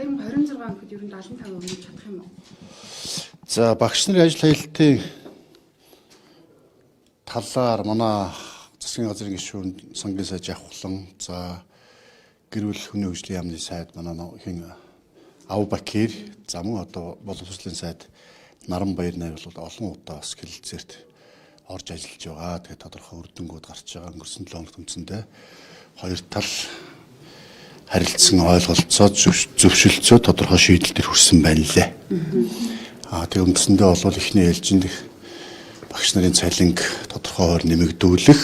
2026 онд ер нь 75% өмнө чадах юм уу? За багш нарын ажил хаялтын талаар манай засгийн газрын гишүүн сангийн сайд Явхлан за гэр бүл хүний хөгжлийн яамны сайд манай хин Авбакир за мөн одоо боловсролын сайд Наранбаяр найр бол олон удаа бас хэлэлцээрт орж ажиллаж байгаа. Тэгээд тодорхой үр дүнгууд гарч байгаа. Өнгөрсөн 7 хоногт үндсэндээ хоёр тал харилцсан ойлголцоо зөвшөлтсөө тодорхой шийдэлтэр хүрсэн байна лээ. Тэгээд үндсэндээ бол эхний ээлжинд багш нарын цалинг тодорхой хоор нэмэгдүүлэх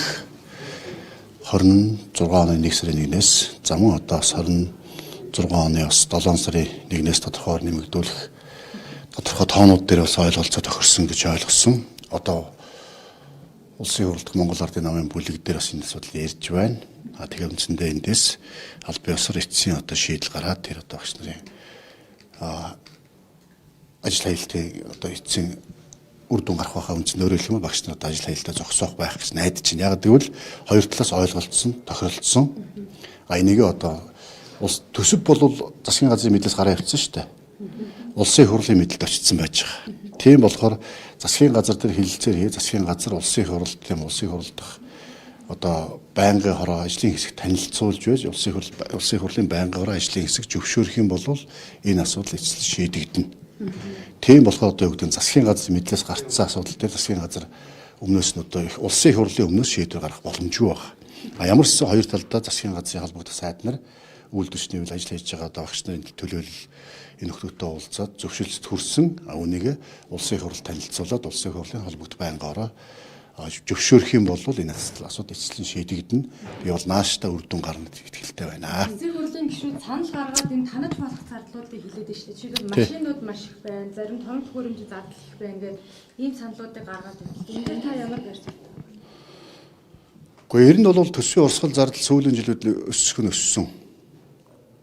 26 оны 1 сарын 1-ээс за мөн одоо 26 оны бас 7 сарын 1-ээс тодорхой хоор нэмэгдүүлэх тодорхой тоонууд дээр бас ойлголцоо тохирсон гэж ойлгосон. Одоо улсын хурлд Монгол Ардын намын бүлэг дээр бас энэ асуудал ярьж байна. Тэгээд үндсэндээ эндээс аль бие усар эцсийн одоо шийдэл гараад тэр одоо багш нарын ажил хаялтын одоо эцсийн үр дүн гарах байхаа үндсэнд өөрөөр хэлбэл багш нарт ажил хаялтаа зогсоох байх гэж найдаж байна. Яг гэвэл хоёр талаас ойлголцсон, тохиролцсон. Энийгээ одоо улс төсөв бол засгийн газрын мэдлээс гараа явуулсан шүү дээ. Улсын хурлын мэдлэлд очсон байж байгаа. Тийм болохоор засгийн газар дээр хэлэлцээр засгийн газар улсын хурлд тийм улсын хурлдах одоо байнгын хороо ажлын хэсэг танилцуулж байж улсын хурлын байнгын хороо ажлын хэсэг зөвшөөрөх юм бол энэ асуудал эцэст шийдэгдэнэ. Тийм болохоор одоо юу гэдэг нь засгийн газрын мэдлээс гарцсан асуудал дээр засгийн газар өмнөөс нь одоо их улсын хурлын өмнөөс шийдвэр гаргах боломжгүй байна. Ямар ч хоёр талдаа засгийн газрын холбогдох сайд нар үйлдвэрчний үйл ажил хийж байгаа одоо багш нарын төлөөлөл энэ нөхдөдөө уулзаад зөвшөөрөлд хүрсэн үүнийг улсын хурл танилцуулаад улсын хурлын холбогдох байнгын ороо зөвшөөрөх юм бол энэ асуудал эцэслэн шийдэгдэнэ. Би бол нааштай үр дүн гарна гэж итгэлтэй байна. Улсын хурлын гишүүд санал гаргаад энэ танаж болох зарлуудыг хэлээд байна шүү дээ. Жишээлбэл машинууд маш их байна, зарим тоног төхөөрөмжийн зардал их байна гэдэг ийм саналуудыг гаргаад байна. Энд та ямар ярьж байна? Гэхдээ ер нь бол төсвийн урсгал зардал сүүлийн жилүүд өссөн.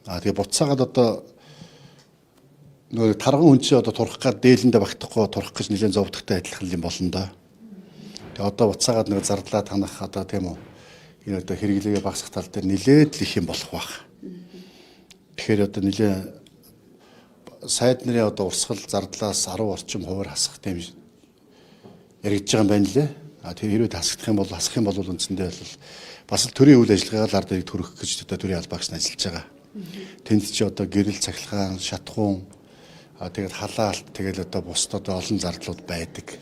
Тэгээ буцаагаад одоо нөгөө тарган хүн чинь одоо турах гад дээлэндээ багтахгүй турах гэж нэлээд зовдогтой адилхан юм болно да. Тэгээ одоо буцаагаад нөгөө зардлаа танах одоо тийм үү энэ одоо хэрэглээгээ багасгах тал дээр нэлээд их юм болох байх. Тэгэхээр одоо нэлээд сайд нарын одоо урсгал зардлаас 10 орчим хувиар хасах тийм яригдж байгаа юм байна лээ. Тэр хэрвээ хасах юм бол үндсэндээ бол бас л төрийн үйл ажиллагаагаар ард иргэд төрөх гэж одоо төрийн албаагч нь ажиллаж байгаа. Тэнд чи одоо гэрэл цахилгаан, шатхуун тэгээд халаалт тэгэл одоо бусд одоо олон зардлууд байдаг.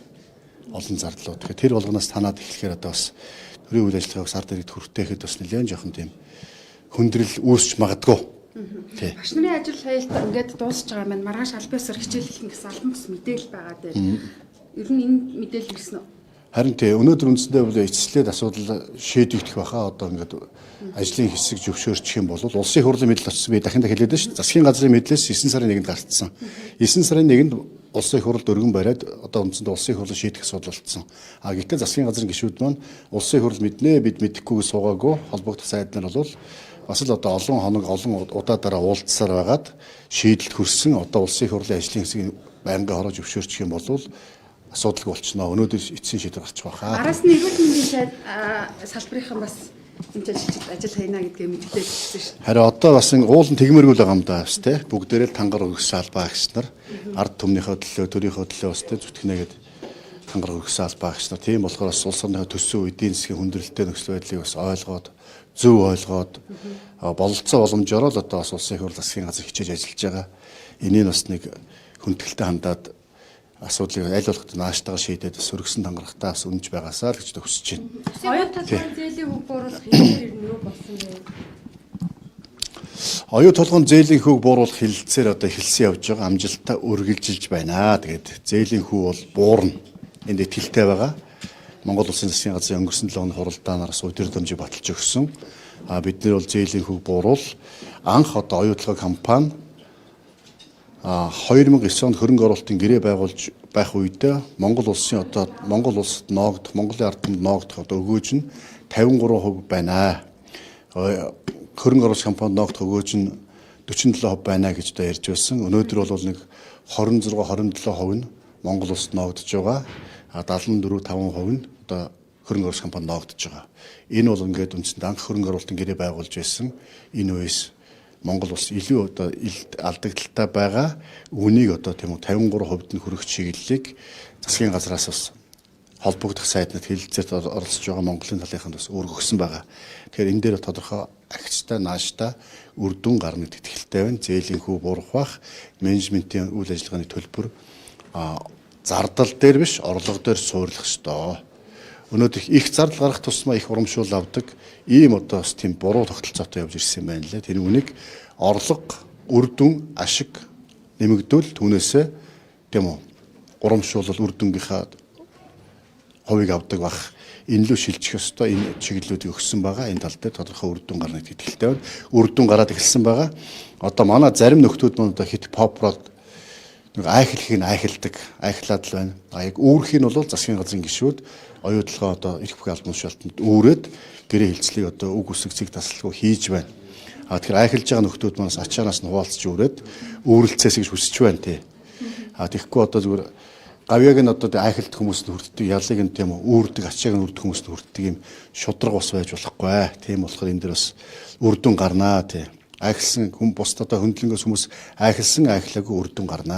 Олон зардлууд. Тэгэхээр тэр болгоноос танаад эхлэхээр одоо бас төрийн үйл ажиллагааг ард иргэд хүртээхэд бас нэлээд жоохон тийм хүндрэл үүсч магадгүй. Тий. Багш нарын ажил хаялт ингээд дуусч байгаа юм байна. Маргааш аль бие усар хичээл хийх гэсэн албан бус мэдээлэл байгаа дээр. Ер нь энэ мэдээлэл ирсэн үү? Харин тий өнөөдөр үндсэндээ бол эцэслээд асуудал шийдэгдэх байхаа одоо ингээд ажлын хэсэг зөвшөөрчих юм бол улсын хурлын мэдл очсон би дахин хэлээд байна шүү. Засгийн газрын мэдлээс 9 сарын 1-нд гарцсан. 9 сарын 1-нд улсын хурлд өргөн бариад одоо үндсэндээ улсын хурлын шийдэх асуудал болцсон. Гэхдээ засгийн газрын гишүүд маань улсын хурл мэднэ бид мэдэхгүй суугаагүй холбогдох сайд нар бол бас л одоо олон хоног олон удаа дараа уулзсаар байгаад шийдэлд хүрсэн. Одоо улсын хурлын ажлын хэсгийн байнгын хороо зөвшөөрчих юм бол асуудалгүй болчихно. Өнөөдөр эцсийн шийдвэр гарч байгаа. Араас нь эрүүл мэндийн сайд салбарынхан бас энэ ажил хайна гэдгээ мэдээлэл өгсөн шүү. Харин одоо бас уулын тэгмэргүй л байгаа юм даа бас тий. Бүгдээрээ л тангар өгсөн албаагч нар ард түмнийхөө төлөө төрийнхөө төлөө бас тий зүтгэнэгээд тангар өгсөн албаагч нар. Тийм болохоор бас улс орныхоо төсөө эдийн засгийн хүндрэлтэй нөхцөл байдлыг бас ойлгоод зөв ойлгоод бололцоо боломжоор л одоо бас улсын хурл засгийн газар хичээж ажиллаж байгаа. Энийг бас нэг хүндэтгэлтэй хандаад асуудлыг аль болох нааштайгаар шийдээд сөргсөн тангарахтаа бас үнж байгаасаа л гэж төгсөж байна. Оюун толгойн зээлийн хөг бууруулах хэлээр нь юу болсон бэ? Оюун толгойн зээлийн хөг бууруулах хэлэлцээр одоо эхэлсэн явж байгаа амжилттай үргэлжилж байна. Тэгээд зээлийн хүү бол буурна. Энд итгэлтэй байгаа. Монгол Улсын засгийн газрын өнгөрсөн 7 хоногийн хуралдаанаас өдөр дамжиг баталж өгсөн. Бид нэр бол зээлийн хөг бууруул анх одоо оюун толгой компани 2009 онд хөрөнгө оруулалтын гэрээ байгуулж байх үедээ Монгол улсын одоо Монгол улсад ноогдох Монголын арданд ноогдох одоо өгөөж нь 53% байна. Хөрөнгө оруулалт компанид ноогдох өгөөж нь 47% байна гэж одоо ярьж байсан. Өнөөдөр бол нэг 26-27% нь Монгол улсад ноогдож байгаа. 74-5% нь одоо хөрөнгө оруулалт компанид ноогдож байгаа. Энэ бол ингээд үндсэндээ анх хөрөнгө оруулалтын гэрээ байгуулж байсан. Энэ үеэс Монгол улс илүү одоо алдагдaltaй байгаа үнийг одоо тийм үү 53% нь хүрэх чиглэлийг засгийн газраас бас холбогдох сайднад хэлэлцээрт оролцож байгаа Монголын талынханд бас өргөсөн байгаа. Тэгэхээр энэ дээр тодорхой агчтай нааштай үр дүн гарна гэдэгт итгэлтэй байна. Зээлийн хүү бурах бах, менежментийн үйл ажиллагааны төлбөр зардал дээр биш, орлого дээр суурлах ёстой. Өнөөдөр их зардал гарах тусмаа их урамшуул авдаг ийм одоо бас тийм буруу тогтолцоотой явж ирсэн юм байна лээ. Тэр үнийг орлого, үр дүн, ашиг нэмэгдүүл түүнээсээ тийм үү урамшуулал үр дүнгийнхаа хувийг авдаг бах энэ лөө шилжих ёстой энэ чиглэлүүдийг өгсөн байгаа. Энэ тал дээр тодорхой үр дүн гарна гэдэгт итгэлтэй байна. Үр дүн гараад эхэлсэн байгаа. Одоо манай зарим нөхдүүд мөн одоо хит попрод нэг айхлахыг айхилдаг, айхлаад л байна. Яг үүрхийг нь бол засгийн газрын гишүүд оюутлогоо одоо эрх бүхий албан тушаалтанд үүрээд гэрээ хилцлийг одоо үг үсэг цэг тасалгүй хийж байна. Тэгэхээр айхилж байгаа нөхдүүд манаас ачаанаас нь хуваалцж үүрээд үүрэлцээс гэж хүсэж байна тий. Тэгэхгүй одоо зүгээр гавьяаг нь одоо айхилт хүмүүст хүрддэг, ялыг нь тийм үүрдэг, ачааг нь үрдэг хүмүүст хүрддэг юм шудраг бас байж болохгүй. Тийм болохоор энэ дэр бас үр дүн гарнаа тий. Айхилсан хүн бусдаа хөндлөнгөөс хүмүүс айхилсан айхлаагүй үр дүн гарнаа.